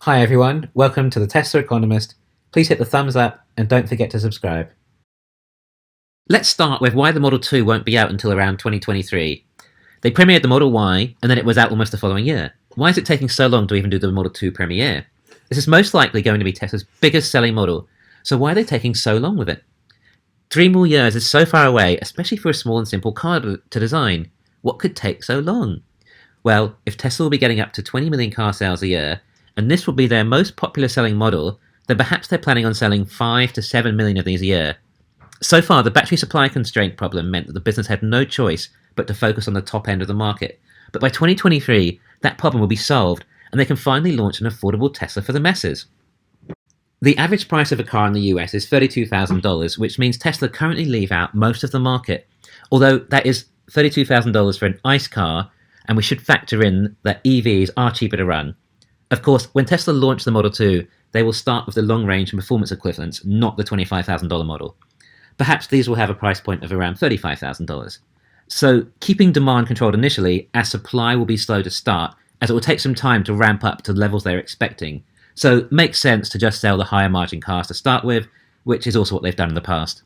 Hi everyone, welcome to the Tesla Economist. Please hit the thumbs up and don't forget to subscribe. Let's start with why the Model 2 won't be out until around 2023. They premiered the Model Y and then it was out almost the following year. Why is it taking so long to even do the Model 2 premiere? This is most likely going to be Tesla's biggest selling model, so why are they taking so long with it? 3 more years is so far away, especially for a small and simple car to design. What could take so long? Well, if Tesla will be getting up to 20 million car sales a year, and this will be their most popular selling model, then perhaps they're planning on selling 5 to 7 million of these a year. So far, the battery supply constraint problem meant that the business had no choice but to focus on the top end of the market. But by 2023, that problem will be solved, and they can finally launch an affordable Tesla for the masses. The average price of a car in the US is $32,000, which means Tesla currently leave out most of the market. Although that is $32,000 for an ICE car, and we should factor in that EVs are cheaper to run. Of course, when Tesla launched the Model 2, they will start with the long-range and performance equivalents, not the $25,000 model. Perhaps these will have a price point of around $35,000. So, keeping demand controlled initially, as supply will be slow to start, as it will take some time to ramp up to the levels they're expecting. So, it makes sense to just sell the higher margin cars to start with, which is also what they've done in the past.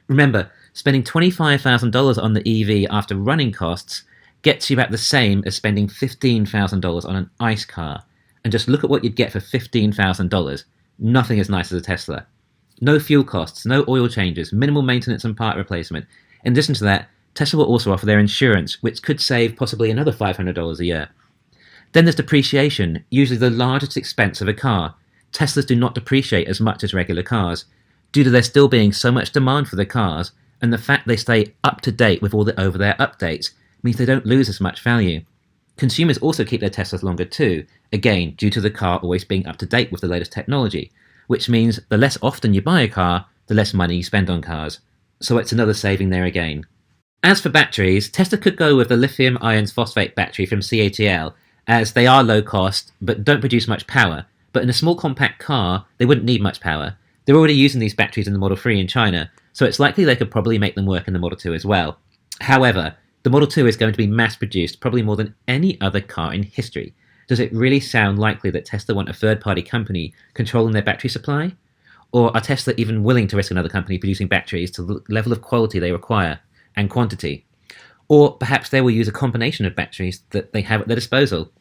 Remember, spending $25,000 on the EV after running costs gets you about the same as spending $15,000 on an ICE car. And just look at what you'd get for $15,000. Nothing as nice as a Tesla. No fuel costs, no oil changes, minimal maintenance and part replacement. In addition to that, Tesla will also offer their insurance, which could save possibly another $500 a year. Then there's depreciation, usually the largest expense of a car. Teslas do not depreciate as much as regular cars, due to there still being so much demand for the cars, and the fact they stay up to date with all the over-the-air updates means they don't lose as much value. Consumers also keep their Teslas longer too, again due to the car always being up to date with the latest technology, which means the less often you buy a car, the less money you spend on cars. So it's another saving there again. As for batteries, Tesla could go with the lithium iron phosphate battery from CATL, as they are low cost but don't produce much power, but in a small compact car they wouldn't need much power. They're already using these batteries in the Model 3 in China, so it's likely they could probably make them work in the Model 2 as well. However, the Model 2 is going to be mass-produced probably more than any other car in history. Does it really sound likely that Tesla want a third-party company controlling their battery supply? Or are Tesla even willing to risk another company producing batteries to the level of quality they require and quantity? Or perhaps they will use a combination of batteries that they have at their disposal.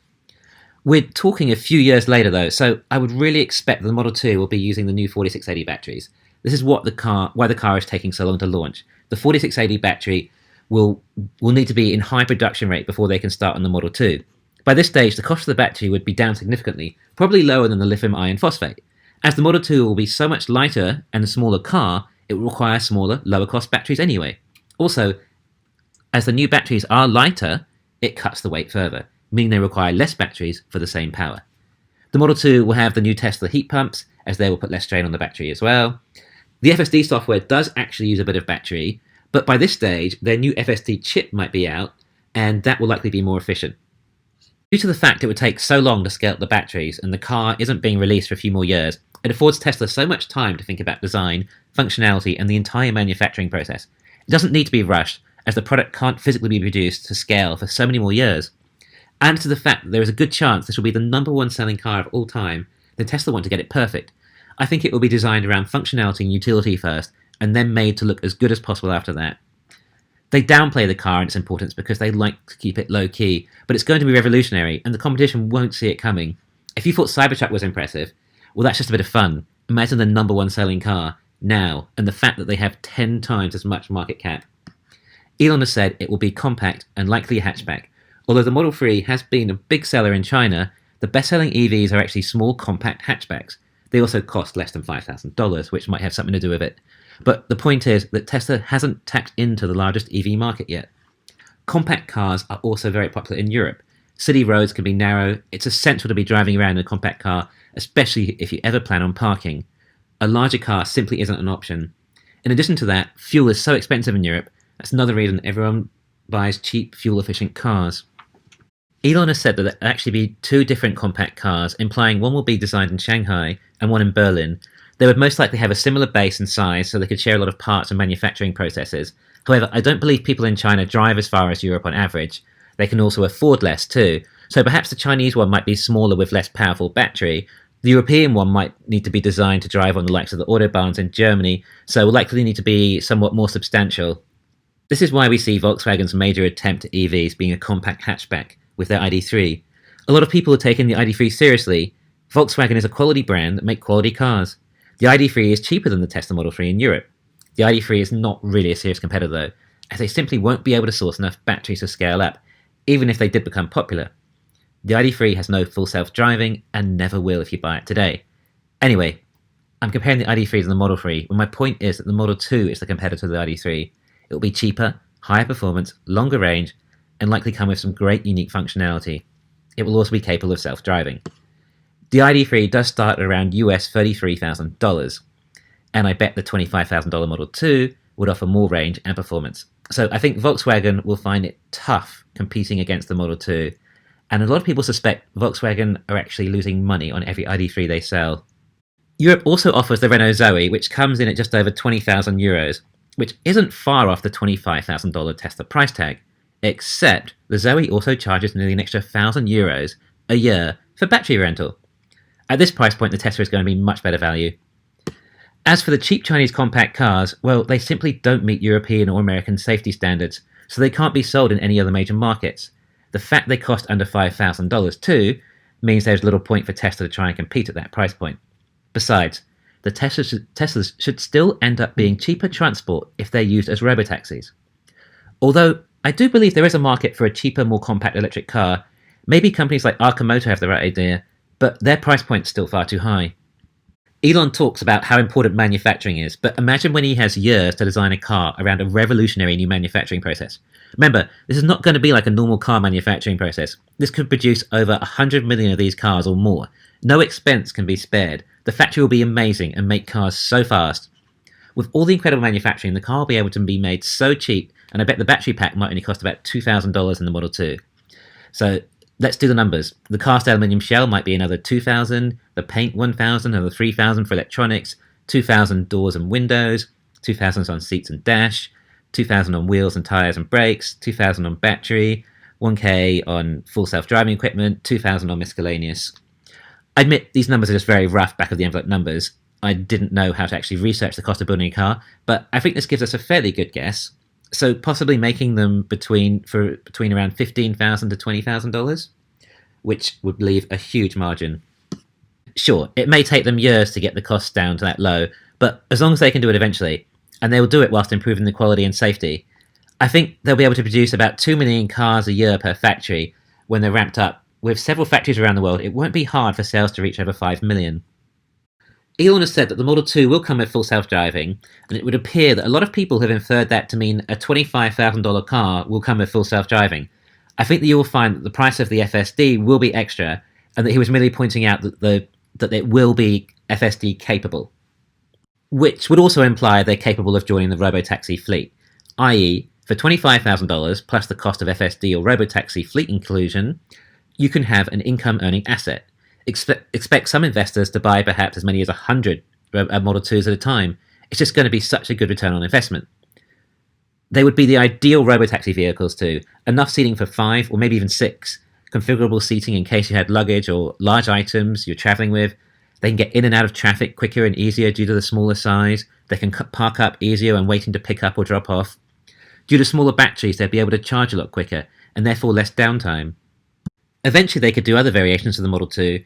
We're talking a few years later though, so I would really expect that the Model 2 will be using the new 4680 batteries. This is why the car is taking so long to launch. The 4680 battery will need to be in high production rate before they can start on the Model 2. By this stage, the cost of the battery would be down significantly, probably lower than the lithium iron phosphate. As the Model 2 will be so much lighter and a smaller car, it will require smaller, lower cost batteries anyway. Also, as the new batteries are lighter, it cuts the weight further, meaning they require less batteries for the same power. The Model 2 will have the new Tesla heat pumps, as they will put less strain on the battery as well. The FSD software does actually use a bit of battery, but by this stage, their new FSD chip might be out, and that will likely be more efficient. Due to the fact it would take so long to scale up the batteries and the car isn't being released for a few more years, it affords Tesla so much time to think about design, functionality, and the entire manufacturing process. It doesn't need to be rushed, as the product can't physically be produced to scale for so many more years. Add to the fact that there is a good chance this will be the #1 selling car of all time, then Tesla want to get it perfect. I think it will be designed around functionality and utility first, and then made to look as good as possible after that. They downplay the car and its importance because they like to keep it low-key, but it's going to be revolutionary, and the competition won't see it coming. If you thought Cybertruck was impressive, well, that's just a bit of fun. Imagine the #1 selling car now, and the fact that they have 10 times as much market cap. Elon has said it will be compact and likely a hatchback. Although the Model 3 has been a big seller in China, the best-selling EVs are actually small, compact hatchbacks. They also cost less than $5,000, which might have something to do with it. But the point is that Tesla hasn't tapped into the largest EV market yet. Compact cars are also very popular in Europe. City roads can be narrow. It's essential to be driving around in a compact car, especially if you ever plan on parking. A larger car simply isn't an option. In addition to that, fuel is so expensive in Europe, that's another reason everyone buys cheap, fuel-efficient cars. Elon has said that there will actually be 2 different compact cars, implying one will be designed in Shanghai and one in Berlin. They would most likely have a similar base and size, so they could share a lot of parts and manufacturing processes. However, I don't believe people in China drive as far as Europe on average. They can also afford less too, so perhaps the Chinese one might be smaller with less powerful battery, The European one might need to be designed to drive on the likes of the autobahns in Germany, so will likely need to be somewhat more substantial. This is why we see Volkswagen's major attempt at EVs being a compact hatchback with their ID3. A lot of people are taking the ID3 seriously. Volkswagen is a quality brand that makes quality cars. The ID3 is cheaper than the Tesla Model 3 in Europe. The ID3 is not really a serious competitor though, as they simply won't be able to source enough batteries to scale up, even if they did become popular. The ID3 has no full self-driving and never will if you buy it today. Anyway, I'm comparing the ID3 to the Model 3 when my point is that the Model 2 is the competitor to the ID3. It will be cheaper, higher performance, longer range, and likely come with some great unique functionality. It will also be capable of self-driving. The ID3 does start at around US $33,000, and I bet the $25,000 Model 2 would offer more range and performance. So I think Volkswagen will find it tough competing against the Model 2, and a lot of people suspect Volkswagen are actually losing money on every ID3 they sell. Europe also offers the Renault Zoe, which comes in at just over €20,000, which isn't far off the $25,000 Tesla price tag, except the Zoe also charges nearly an extra €1,000 a year for battery rental. At this price point, the Tesla is going to be much better value. As for the cheap Chinese compact cars, well, they simply don't meet European or American safety standards, so they can't be sold in any other major markets. The fact they cost under $5,000 too means there's little point for Tesla to try and compete at that price point. Besides, the Teslas should still end up being cheaper transport if they're used as robotaxis. Although I do believe there is a market for a cheaper, more compact electric car. Maybe companies like Arcimoto have the right idea, but their price point's still far too high. Elon talks about how important manufacturing is, but imagine when he has years to design a car around a revolutionary new manufacturing process. Remember, this is not going to be like a normal car manufacturing process. This could produce over 100 million of these cars or more. No expense can be spared. The factory will be amazing and make cars so fast. With all the incredible manufacturing, the car will be able to be made so cheap, and I bet the battery pack might only cost about $2,000 in the Model 2. So let's do the numbers. The cast aluminium shell might be another $2,000, the paint $1,000, another $3,000 for electronics, $2,000 doors and windows, $2,000 on seats and dash, $2,000 on wheels and tyres and brakes, $2,000 on battery, $1,000 on full self-driving equipment, $2,000 on miscellaneous. I admit these numbers are just very rough back-of-the-envelope numbers. I didn't know how to actually research the cost of building a car, but I think this gives us a fairly good guess. So possibly making them between around $15,000 to $20,000, which would leave a huge margin. Sure, it may take them years to get the costs down to that low, but as long as they can do it eventually, and they will do it whilst improving the quality and safety, I think they'll be able to produce about 2 million cars a year per factory when they're ramped up. With several factories around the world, it won't be hard for sales to reach over 5 million. Elon has said that the Model 2 will come with full self-driving, and it would appear that a lot of people have inferred that to mean a $25,000 car will come with full self-driving. I think that you will find that the price of the FSD will be extra, and that he was merely pointing out that it will be FSD capable, which would also imply they're capable of joining the robotaxi fleet, i.e., for $25,000 plus the cost of FSD or robotaxi fleet inclusion, you can have an income-earning asset. Expect some investors to buy perhaps as many as 100 Model 2s at a time. It's just going to be such a good return on investment. They would be the ideal robotaxi vehicles too. Enough seating for 5 or maybe even 6. Configurable seating in case you had luggage or large items you're traveling with. They can get in and out of traffic quicker and easier due to the smaller size. They can park up easier when waiting to pick up or drop off. Due to smaller batteries, they'd be able to charge a lot quicker and therefore less downtime. Eventually they could do other variations of the Model 2.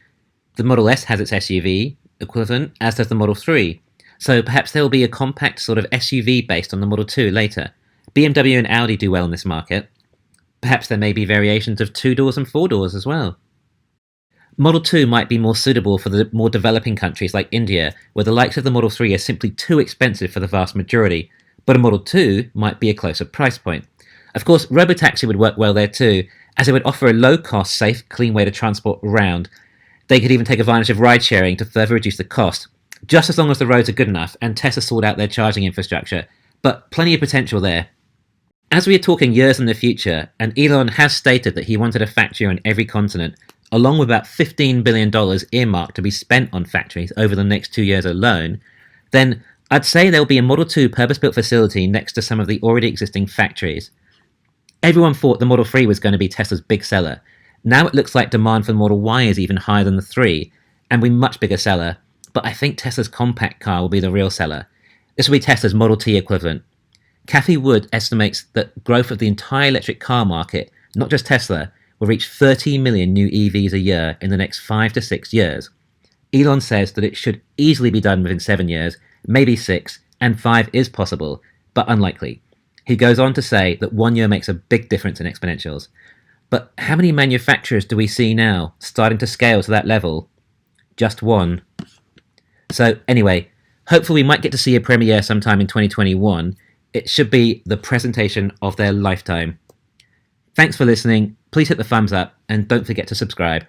The Model S has its SUV equivalent, as does the Model 3. So perhaps there will be a compact sort of SUV based on the Model 2 later. BMW and Audi do well in this market. Perhaps there may be variations of 2 doors and 4 doors as well. Model 2 might be more suitable for the more developing countries like India, where the likes of the Model 3 are simply too expensive for the vast majority, but a Model 2 might be a closer price point. Of course, robotaxi would work well there too, as it would offer a low-cost, safe, clean way to transport around. They could even take advantage of ride-sharing to further reduce the cost, just as long as the roads are good enough and Tesla sort out their charging infrastructure, but plenty of potential there. As we are talking years in the future, and Elon has stated that he wanted a factory on every continent, along with about $15 billion earmarked to be spent on factories over the next 2 years alone, then I'd say there will be a Model 2 purpose-built facility next to some of the already existing factories. Everyone thought the Model 3 was going to be Tesla's big seller. Now it looks like demand for the Model Y is even higher than the 3, and be a much bigger seller, but I think Tesla's compact car will be the real seller. This will be Tesla's Model T equivalent. Cathie Wood estimates that growth of the entire electric car market, not just Tesla, will reach 30 million new EVs a year in the next 5 to 6 years. Elon says that it should easily be done within 7 years, maybe 6, and 5 is possible, but unlikely. He goes on to say that 1 year makes a big difference in exponentials. But how many manufacturers do we see now starting to scale to that level? Just one. So anyway, hopefully we might get to see a premiere sometime in 2021. It should be the presentation of their lifetime. Thanks for listening. Please hit the thumbs up and don't forget to subscribe.